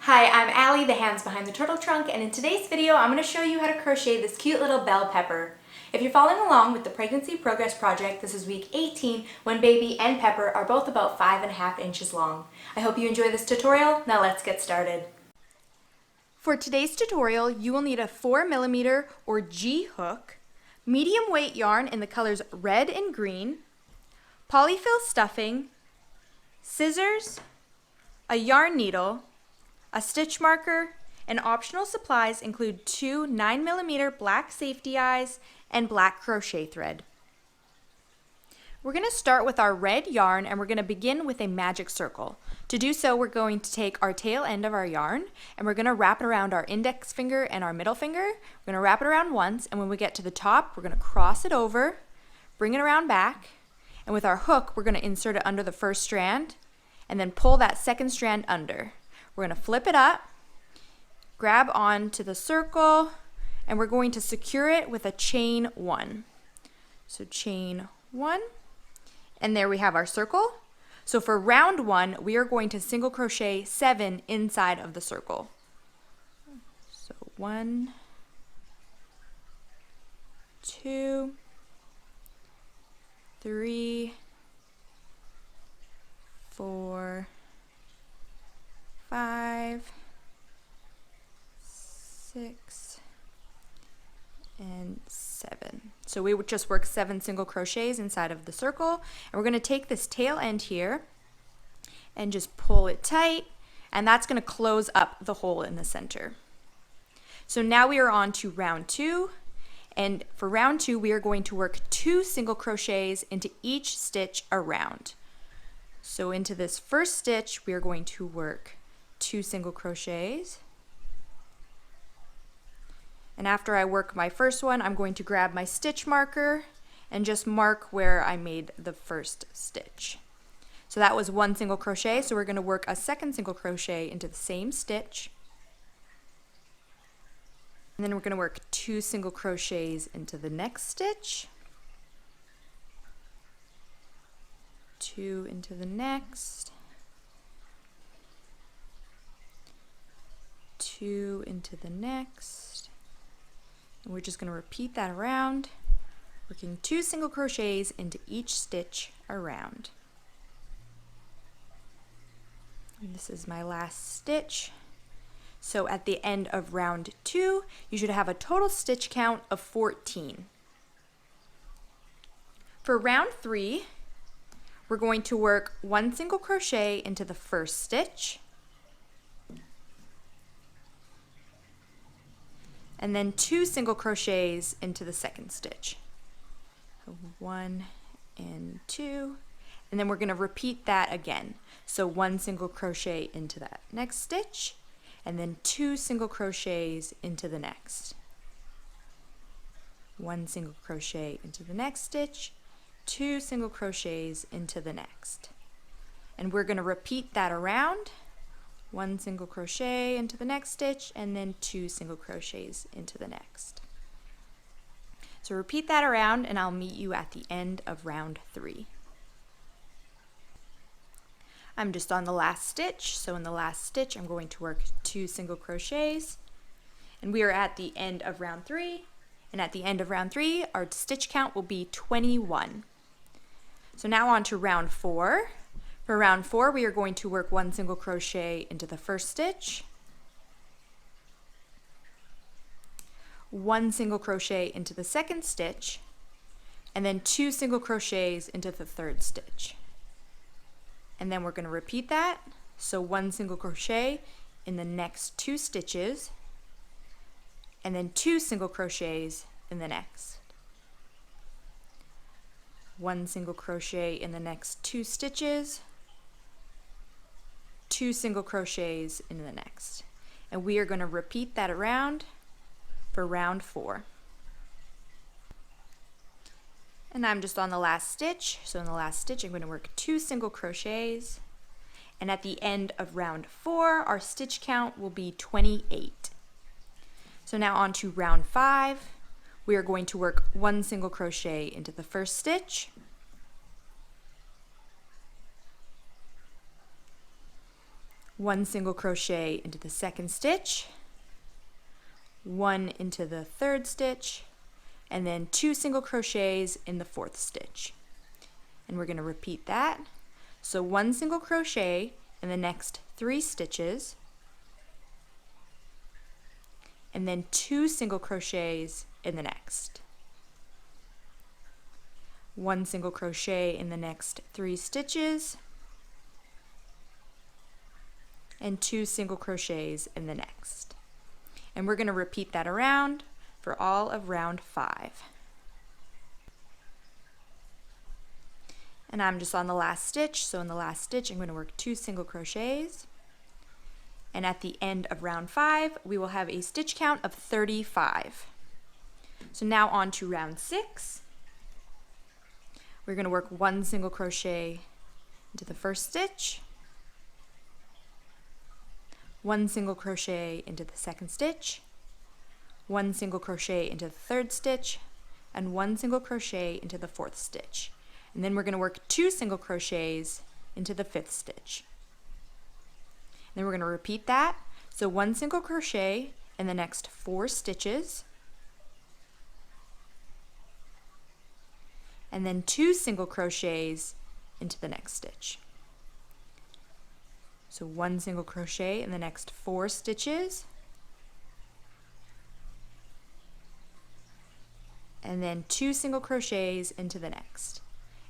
Hi, I'm Allie, the hands behind the turtle trunk, and in today's video I'm going to show you how to crochet this cute little bell pepper. If you're following along with the Pregnancy Progress Project, this is week 18 when baby and pepper are both about 5.5 inches long. I hope you enjoy this tutorial. Now let's get started. For today's tutorial, you will need a 4mm or G hook, medium weight yarn in the colors red and green, polyfill stuffing, scissors, a yarn needle, a stitch marker, and optional supplies include 2 9mm black safety eyes and black crochet thread. We're going to start with our red yarn and we're going to begin with a magic circle. To do so, we're going to take our tail end of our yarn and we're going to wrap it around our index finger and our middle finger. We're going to wrap it around once, and when we get to the top, we're going to cross it over, bring it around back, and with our hook, we're going to insert it under the first strand and then pull that second strand under. We're going to flip it up, grab onto the circle, and we're going to secure it with a chain 1. So chain 1, and there we have our circle. So for round 1, we are going to single crochet 7 inside of the circle. So 1, 2, 3, 4, 5, 6, and 7. So we would just work 7 single crochets inside of the circle, and we're going to take this tail end here and just pull it tight, and that's going to close up the hole in the center. So now we are on to round 2, and for round 2 we are going to work 2 single crochets into each stitch around. So into this first stitch we are going to work 2 single crochets, and after I work my first one, I'm going to grab my stitch marker and just mark where I made the first stitch. So that was 1 single crochet, so we're going to work a second single crochet into the same stitch, and then we're going to work 2 single crochets into the next stitch, 2 into the next, 2 into the next, and we're just going to repeat that around, working 2 single crochets into each stitch around. And this is my last stitch. So at the end of round 2, you should have a total stitch count of 14. For round 3, we're going to work 1 single crochet into the first stitch, and then 2 single crochets into the second stitch. So 1 and 2, and then we're going to repeat that again. So 1 single crochet into that next stitch, and then 2 single crochets into the next. 1 single crochet into the next stitch, 2 single crochets into the next. And we're going to repeat that around. 1 single crochet into the next stitch, and then 2 single crochets into the next. So repeat that around, and I'll meet you at the end of round 3. I'm just on the last stitch, so in the last stitch I'm going to work 2 single crochets, and we are at the end of round 3, and at the end of round 3 our stitch count will be 21. So now on to round 4. For round 4, we are going to work 1 single crochet into the first stitch, 1 single crochet into the second stitch, and then 2 single crochets into the third stitch. And then we're going to repeat that. So 1 single crochet in the next 2 stitches, and then 2 single crochets in the next. 1 single crochet in the next 2 stitches, 2 single crochets in the next. And we are going to repeat that around for round 4. And I'm just on the last stitch. So in the last stitch I'm going to work 2 single crochets, and at the end of round 4 our stitch count will be 28. So now on to round 5. We are going to work 1 single crochet into the first stitch, 1 single crochet into the second stitch, 1 into the third stitch, and then 2 single crochets in the fourth stitch. And we're going to repeat that. So 1 single crochet in the next 3 stitches, and then 2 single crochets in the next. 1 single crochet in the next 3 stitches, and 2 single crochets in the next. And we're going to repeat that around for all of round 5. And I'm just on the last stitch, so in the last stitch I'm going to work 2 single crochets. And at the end of round 5, we will have a stitch count of 35. So now on to round 6. We're going to work 1 single crochet into the first stitch, 1 single crochet into the second stitch, 1 single crochet into the third stitch, and 1 single crochet into the fourth stitch. And then we're going to work 2 single crochets into the fifth stitch. And then we're going to repeat that. So 1 single crochet in the next 4 stitches, and then 2 single crochets into the next stitch. So 1 single crochet in the next 4 stitches, and then 2 single crochets into the next.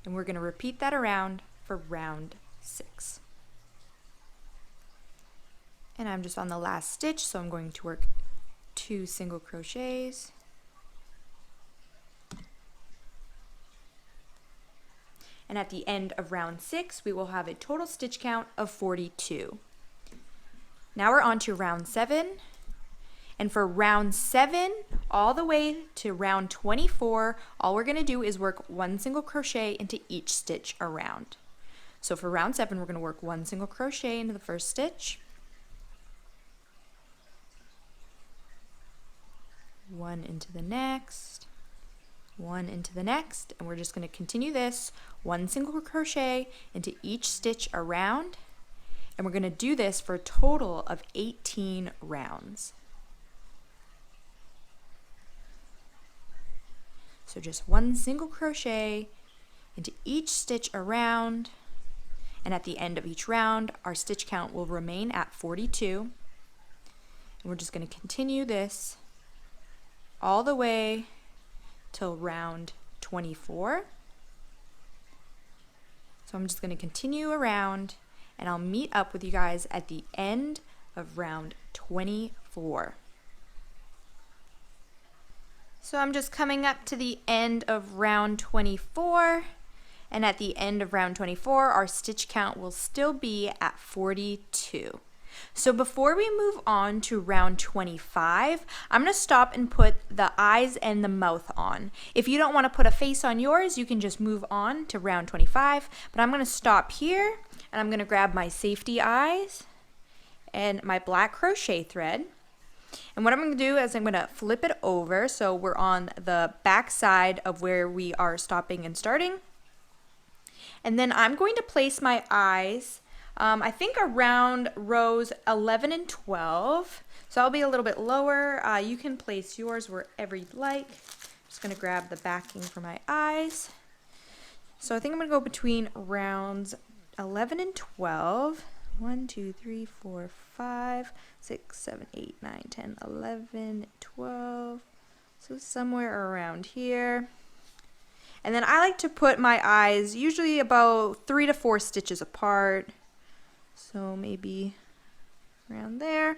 And we're going to repeat that around for round 6. And I'm just on the last stitch, so I'm going to work 2 single crochets, and at the end of round 6 we will have a total stitch count of 42. Now we're on to round 7, and for round 7 all the way to round 24, all we're going to do is work 1 single crochet into each stitch around. So for round 7 we're going to work 1 single crochet into the first stitch, 1 into the next, 1 into the next, and we're just going to continue this 1 single crochet into each stitch around, and we're going to do this for a total of 18 rounds. So just 1 single crochet into each stitch around, and at the end of each round our stitch count will remain at 42, and we're just going to continue this all the way till round 24. So I'm just going to continue around, and I'll meet up with you guys at the end of round 24. So I'm just coming up to the end of round 24, and at the end of round 24 our stitch count will still be at 42. So before we move on to round 25, I'm going to stop and put the eyes and the mouth on. If you don't want to put a face on yours, you can just move on to round 25, but I'm going to stop here, and I'm going to grab my safety eyes and my black crochet thread. And what I'm going to do is I'm going to flip it over so we're on the back side of where we are stopping and starting. And then I'm going to place my eyes I think around rows 11 and 12, so I'll be a little bit lower. You can place yours wherever you'd like. I'm just going to grab the backing for my eyes. So I think I'm going to go between rounds 11 and 12. 1, 2, 3, 4, 5, 6, 7, 8, 9, 10, 11, 12. So somewhere around here. And then I like to put my eyes usually about 3 to 4 stitches apart. So maybe around there.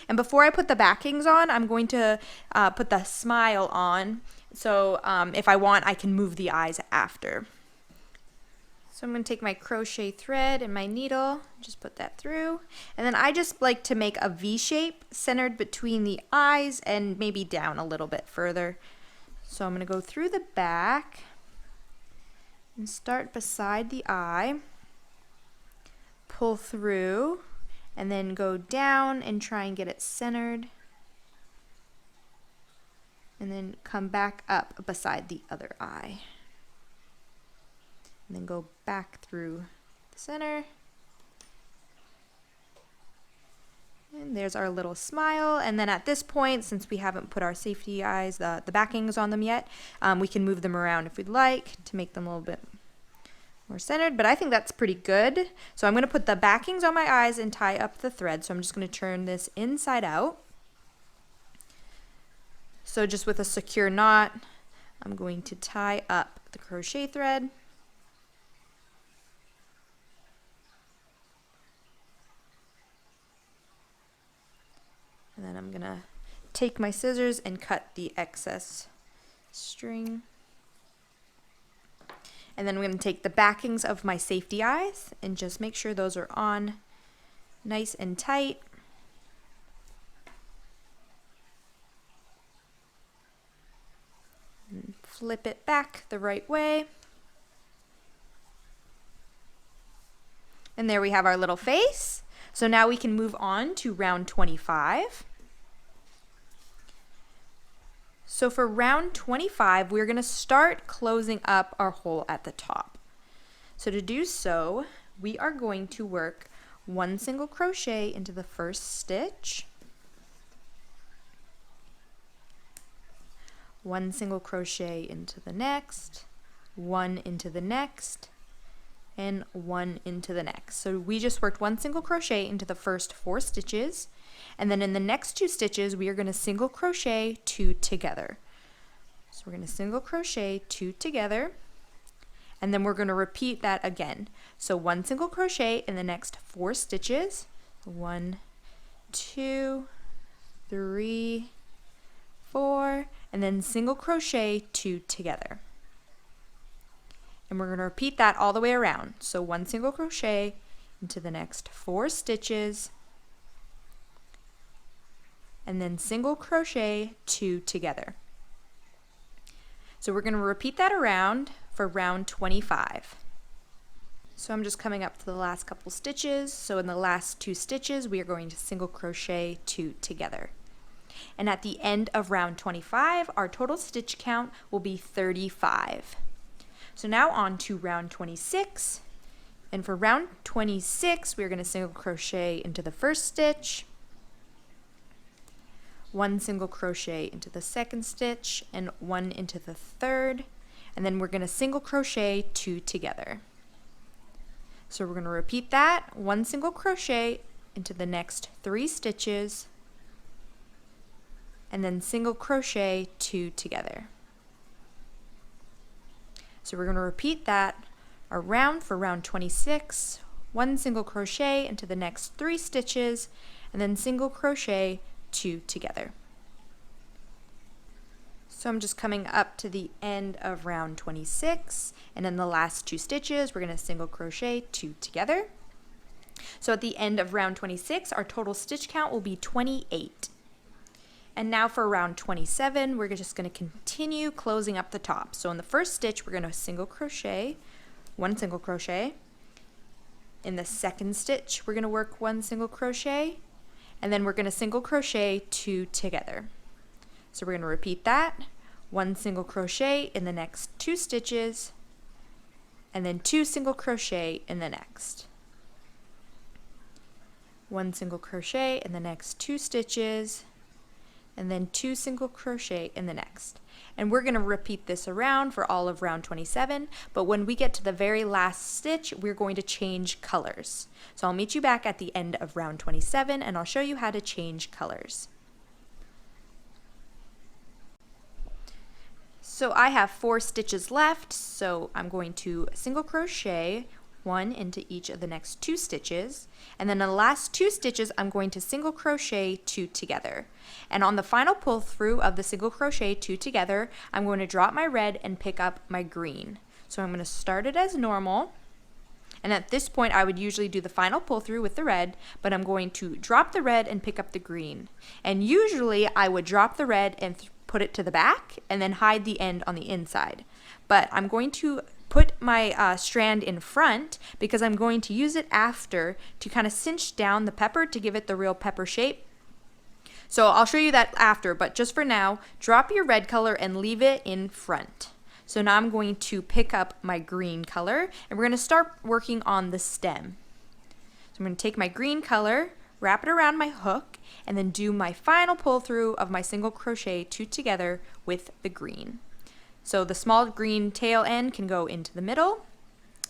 And before I put the backings on, I'm going to put the smile on. So if I want, I can move the eyes after. So I'm going to take my crochet thread and my needle, just put that through. And then I just like to make a V shape centered between the eyes and maybe down a little bit further. So I'm going to go through the back and start beside the eye. Pull through, and then go down and try and get it centered, and then come back up beside the other eye, and then go back through the center, And there's our little smile. And then at this point, since we haven't put our safety eyes, the backings on them yet, we can move them around if we'd like to make them a little bit more centered, but I think that's pretty good. So I'm going to put the backings on my eyes and tie up the thread. So I'm just going to turn this inside out. So just with a secure knot, I'm going to tie up the crochet thread. And then I'm going to take my scissors and cut the excess string. And then I'm going to take the backings of my safety eyes and just make sure those are on nice and tight. And flip it back the right way. And there we have our little face. So now we can move on to round 25. So for round 25, we're going to start closing up our hole at the top. So to do so, we are going to work 1 single crochet into the first stitch, 1 single crochet into the next, 1 into the next, and 1 into the next. So we just worked 1 single crochet into the first 4 stitches, and then in the next 2 stitches we are going to single crochet 2 together. So we're going to single crochet 2 together, and then we're going to repeat that again. So 1 single crochet in the next 4 stitches, 1, 2, 3, 4, and then single crochet 2 together. And we're going to repeat that all the way around. So 1 single crochet into the next 4 stitches, and then single crochet 2 together. So we're going to repeat that around for round 25. So I'm just coming up to the last couple stitches. So in the last 2 stitches, we are going to single crochet 2 together. And at the end of round 25, our total stitch count will be 35. So now on to round 26, and for round 26 we're going to single crochet into the first stitch, 1 single crochet into the second stitch, and 1 into the third, and then we're going to single crochet 2 together. So we're going to repeat that, 1 single crochet into the next 3 stitches, and then single crochet 2 together. So we're going to repeat that around for round 26, 1 single crochet into the next 3 stitches, and then single crochet 2 together. So I'm just coming up to the end of round 26, and in the last 2 stitches we're going to single crochet 2 together. So at the end of round 26, our total stitch count will be 28. And now for round 27, we're just going to continue closing up the top. So in the first stitch, we're going to single crochet, 1 single crochet. In the second stitch, we're going to work 1 single crochet, and then we're going to single crochet 2 together. So we're going to repeat that, 1 single crochet in the next 2 stitches, and then 2 single crochet in the next. 1 single crochet in the next 2 stitches, and then 2 single crochet in the next. And we're going to repeat this around for all of round 27, but when we get to the very last stitch, we're going to change colors. So I'll meet you back at the end of round 27, and I'll show you how to change colors. So I have 4 stitches left, so I'm going to single crochet 1 into each of the next 2 stitches, and then in the last 2 stitches I'm going to single crochet 2 together. And on the final pull through of the single crochet 2 together, I'm going to drop my red and pick up my green. So I'm going to start it as normal, and at this point I would usually do the final pull through with the red, but I'm going to drop the red and pick up the green. And usually I would drop the red and put it to the back and then hide the end on the inside. But I'm going to put my strand in front because I'm going to use it after to kind of cinch down the pepper to give it the real pepper shape. So I'll show you that after, but just for now, drop your red color and leave it in front. So now I'm going to pick up my green color, and we're going to start working on the stem. So I'm going to take my green color, wrap it around my hook, and then do my final pull through of my single crochet 2 together with the green. So the small green tail end can go into the middle.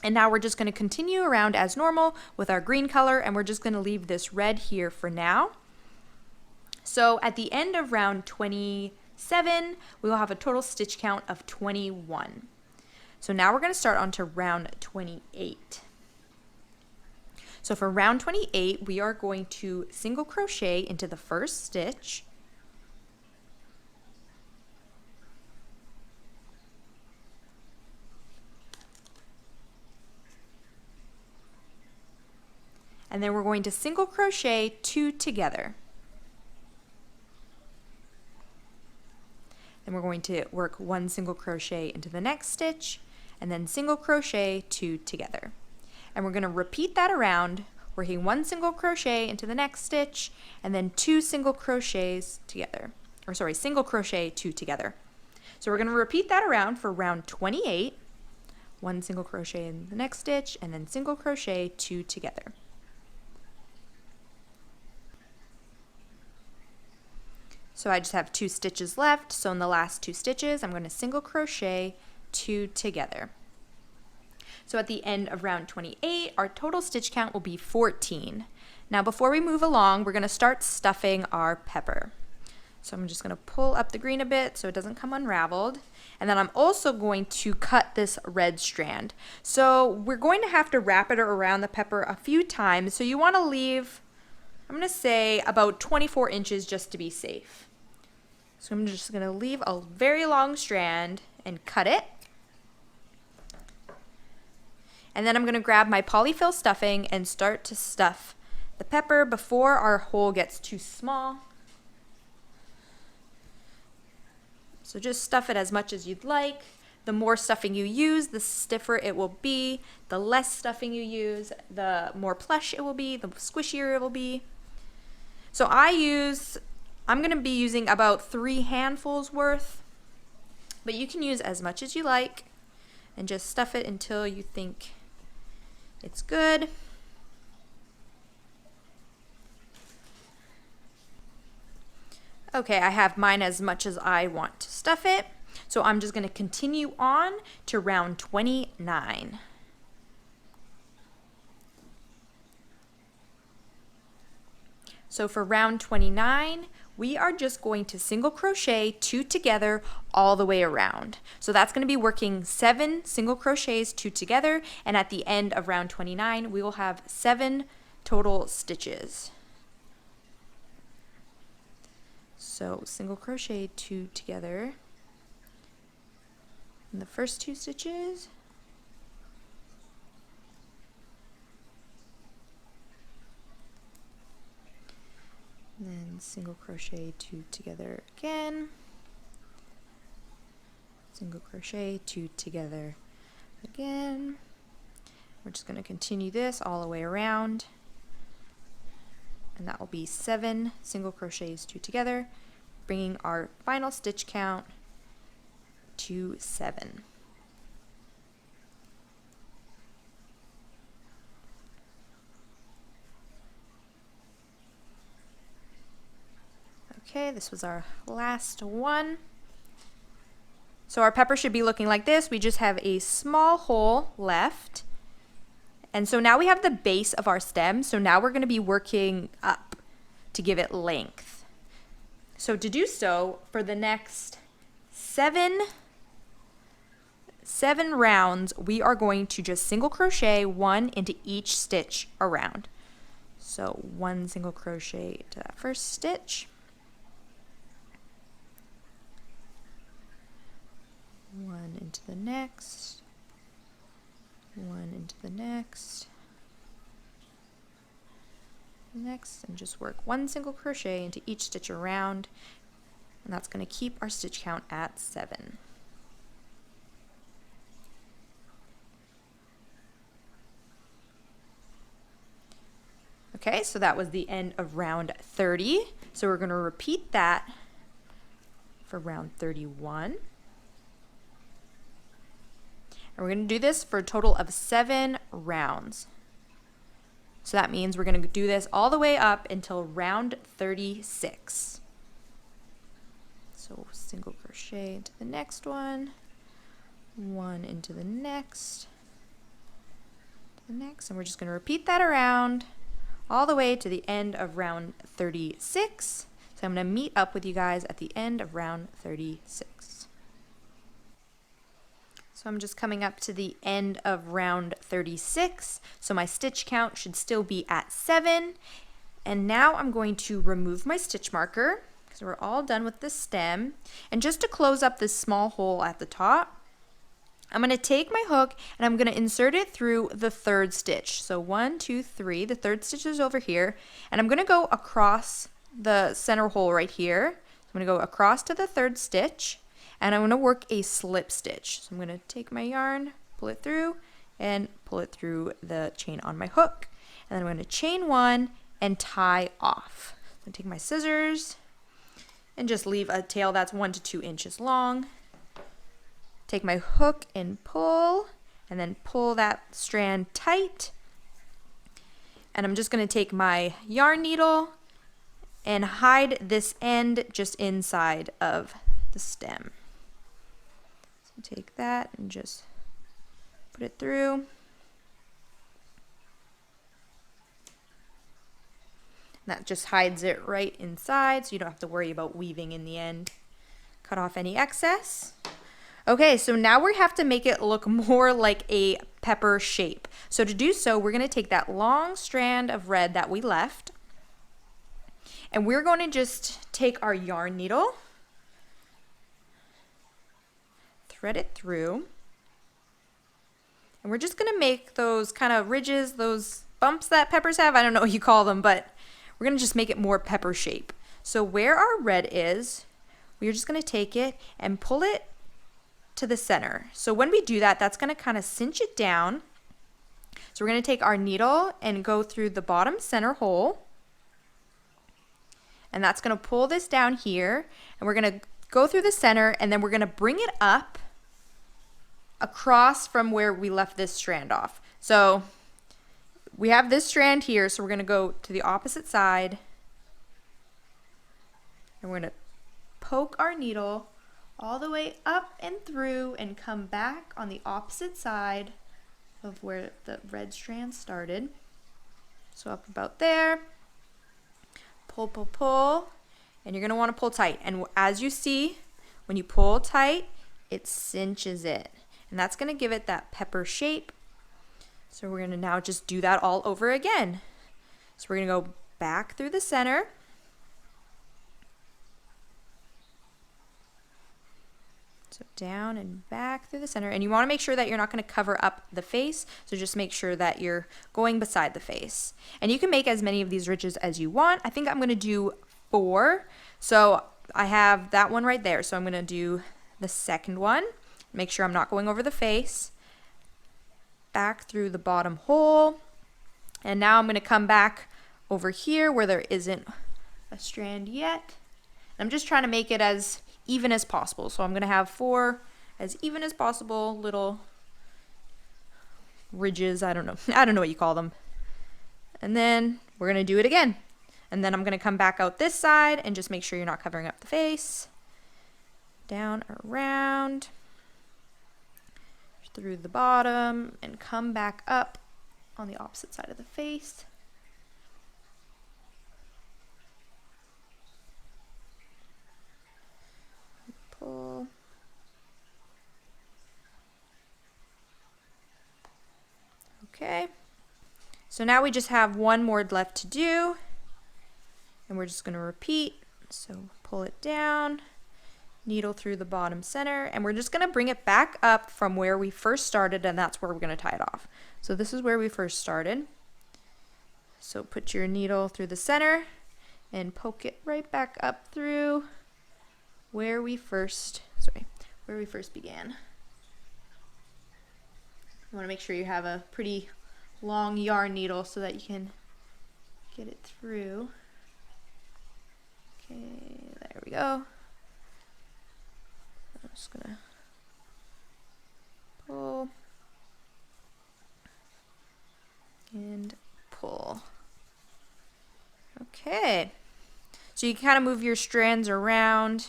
And now we're just going to continue around as normal with our green color, and we're just going to leave this red here for now. So at the end of round 27, we will have a total stitch count of 21. So now we're going to start on to round 28. So for round 28, we are going to single crochet into the first stitch. And then we're going to single crochet 2 together. Then we're going to work 1 single crochet into the next stitch, and then single crochet 2 together. And we're going to repeat that around, working 1 single crochet into the next stitch, and then 2 single crochets together. Or sorry, single crochet 2 together. So we're going to repeat that around for round 28. 1 single crochet in the next stitch, and then single crochet 2 together. So I just have 2 stitches left, so in the last 2 stitches I'm going to single crochet 2 together. So at the end of round 28, our total stitch count will be 14. Now before we move along, we're going to start stuffing our pepper. So I'm just going to pull up the green a bit so it doesn't come unraveled. And then I'm also going to cut this red strand. So we're going to have to wrap it around the pepper a few times, so you want to leave, I'm going to say, about 24 inches just to be safe. So I'm just going to leave a very long strand and cut it. And then I'm going to grab my polyfill stuffing and start to stuff the pepper before our hole gets too small. So just stuff it as much as you'd like. The more stuffing you use, the stiffer it will be. The less stuffing you use, the more plush it will be, the squishier it will be. So I'm going to be using about 3 handfuls worth, but you can use as much as you like and just stuff it until you think it's good. Okay, I have mine as much as I want to stuff it, so I'm just going to continue on to round 29. So for round 29, we are just going to single crochet 2 together all the way around. So that's going to be working 7 single crochets 2 together, and at the end of round 29, we will have 7 total stitches. So single crochet 2 together in the first 2 stitches. And then single crochet 2 together again. Single crochet 2 together again. We're just going to continue this all the way around. And that will be 7 single crochets 2 together, bringing our final stitch count to 7. Okay, this was our last one. So our pepper should be looking like this. We just have a small hole left. And so now we have the base of our stem, so now we're going to be working up to give it length. So to do so, for the next 7 rounds, we are going to just single crochet 1 into each stitch around. So 1 single crochet to that first stitch. 1 into the next. 1 into the next, and just work 1 single crochet into each stitch around, and that's going to keep our stitch count at 7. Okay, so that was the end of round 30. So we're going to repeat that for round 31. And we're going to do this for a total of 7 rounds. So that means we're going to do this all the way up until round 36. So single crochet into the next one into the next, and we're just going to repeat that around all the way to the end of round 36. So I'm going to meet up with you guys at the end of round 36. So I'm just coming up to the end of round 36. So my stitch count should still be at 7. And now I'm going to remove my stitch marker because we're all done with the stem. And just to close up this small hole at the top, I'm going to take my hook and I'm going to insert it through the 3rd stitch. So 1, 2, 3, the 3rd stitch is over here. And I'm going to go across the center hole right here. So I'm going to go across to the 3rd stitch. And I'm going to work a slip stitch. So I'm going to take my yarn, pull it through, and pull it through the chain on my hook. And then I'm going to chain 1 and tie off. So I'm going to take my scissors and just leave a tail that's 1 to 2 inches long. Take my hook and pull, and then pull that strand tight. And I'm just going to take my yarn needle and hide this end just inside of the stem. So take that and just put it through. That just hides it right inside, so you don't have to worry about weaving in the end. Cut off any excess. Okay, so now we have to make it look more like a pepper shape. So to do so, we're going to take that long strand of red that we left, and we're going to just take our yarn needle, thread it through, and we're just going to make those kind of ridges, those bumps that peppers have. I don't know what you call them, but we're going to just make it more pepper shape. So where our red is, we're just going to take it and pull it to the center. So when we do that, that's going to kind of cinch it down. So we're going to take our needle and go through the bottom center hole, and that's going to pull this down here, and we're going to go through the center, and then we're going to bring it up across from where we left this strand off. So we have this strand here, so we're going to go to the opposite side, and we're going to poke our needle all the way up and through and come back on the opposite side of where the red strand started. So up about there, pull, pull, pull, and you're going to want to pull tight. And as you see, when you pull tight, it cinches it. And that's going to give it that pepper shape. So we're going to now just do that all over again. So we're going to go back through the center. So down and back through the center. And you want to make sure that you're not going to cover up the face. So just make sure that you're going beside the face. And you can make as many of these ridges as you want. I think I'm going to do 4. So I have that one right there. So I'm going to do the second one. Make sure I'm not going over the face. Back through the bottom hole. And now I'm going to come back over here where there isn't a strand yet. I'm just trying to make it as even as possible. So I'm going to have 4 as even as possible little ridges. I don't know what you call them. And then we're going to do it again. And then I'm going to come back out this side and just make sure you're not covering up the face. Down, around, through the bottom, and come back up on the opposite side of the face. Pull. Okay. So now we just have one more left to do, and we're just going to repeat. So pull it down, needle through the bottom center, and we're just going to bring it back up from where we first started, and that's where we're going to tie it off. So this is where we first started. So put your needle through the center and poke it right back up through where we first began. You want to make sure you have a pretty long yarn needle so that you can get it through. Okay, there we go. I'm just gonna pull and pull. Okay. So you kind of move your strands around,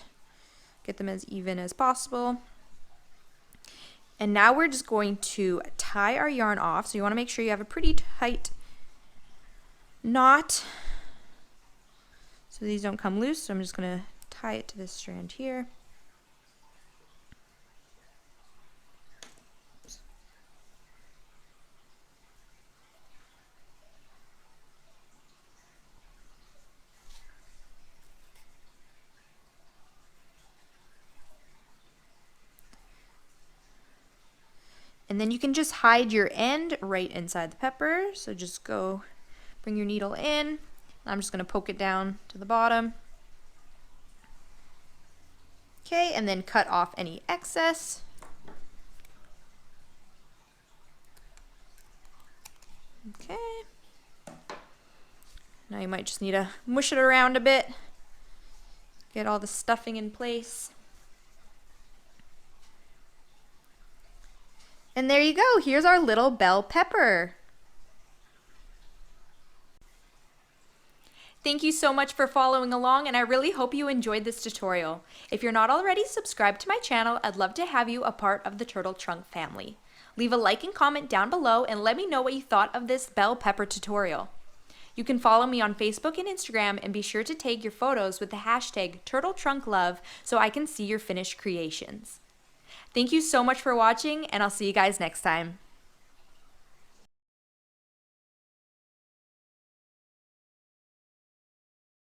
get them as even as possible. And now we're just going to tie our yarn off. So you want to make sure you have a pretty tight knot so these don't come loose. So I'm just going to tie it to this strand here. And then you can just hide your end right inside the pepper. So just go bring your needle in. I'm just going to poke it down to the bottom. Okay, and then cut off any excess. Okay. Now you might just need to mush it around a bit. Get all the stuffing in place. And there you go, here's our little bell pepper. Thank you so much for following along, and I really hope you enjoyed this tutorial. If you're not already subscribed to my channel, I'd love to have you a part of the Turtle Trunk family. Leave a like and comment down below and let me know what you thought of this bell pepper tutorial. You can follow me on Facebook and Instagram, and be sure to tag your photos with the hashtag TurtleTrunkLove so I can see your finished creations. Thank you so much for watching, and I'll see you guys next time.